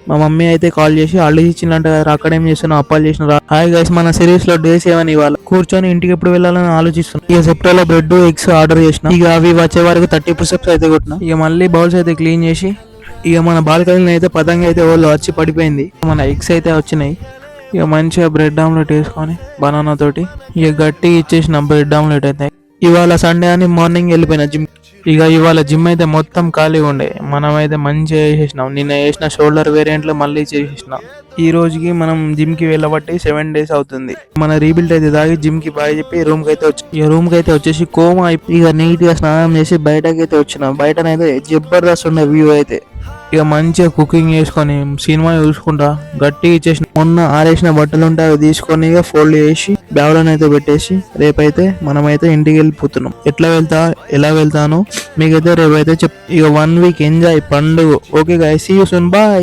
మా మమ్మీ అయితే కాల్ చేసి హాలిడేస్ ఇచ్చిందంట కదా, అక్కడ ఏం చేస్తున్నావు, అప్పాలు చేసిన. హాయ్ గైస్, మన సిరీస్ లో డే 7 ఇవాళ. కూర్చొని ఇంటికి ఎప్పుడు వెళ్ళాలని ఆలోచిస్తున్నాను. ఇక సెప్టోలో బ్రెడ్ ఎగ్స్ ఆర్డర్ చేసిన. ఇక అవి వచ్చే వరకు 30 పుషప్స్ అయితే కొట్టిన. ఇక మళ్ళీ బౌల్స్ అయితే క్లీన్ చేసి ఇక మన బాల్కనీలో అయితే పతంగా అయితే వాళ్ళు వచ్చి పడిపోయింది. మన ఎగ్స్ అయితే వచ్చినాయి. ఇక మంచిగా బ్రెడ్ ఆమ్లెట్ వేసుకొని బనానా తోటి ఇక గట్టి ఇచ్చేసిన బ్రెడ్ ఆమ్లెట్ అయితే. ఇవాళ సండే అని మార్నింగ్ వెళ్ళిపోయిన జిమ్. ఇక ఇవాళ జిమ్ అయితే మొత్తం ఖాళీగా ఉండే. మనం అయితే మంచిగా వేసేసినాం. నిన్న వేసిన షోల్డర్ వేరియంట్లో మళ్ళీ చేసేసినాం. ఈ రోజుకి మనం జిమ్ కి వెళ్ళబట్టి 7 days అవుతుంది. మన రీబిల్ట్ అయితే తాగి జిమ్ కి బాయ్ చెప్పి రూమ్ కి అయితే వచ్చి ఇక రూమ్ కి అయితే వచ్చేసి కోమా ఇక నీట్ గా స్నానం చేసి బయటకి అయితే వచ్చిన. బయటనైతే జబర్దస్త్ ఉండే వ్యూ అయితే. ఇక మంచిగా కుకింగ్ చేసుకొని సినిమా చూసుకుంటా గట్టిగా ఇచ్చేసిన. మొన్న ఆరేసిన బట్టలు ఉంటే అవి తీసుకొని ఇక ఫోల్డ్ చేసి బ్యాగ్లోనైతే పెట్టేసి రేపైతే మనమైతే ఇంటికి వెళ్ళిపోతున్నాం. ఎలా వెళ్తాను మీకైతే రేపైతే ఇక 1 week ఎంజాయ్ పండుగ. Okay guys, see you soon, bye.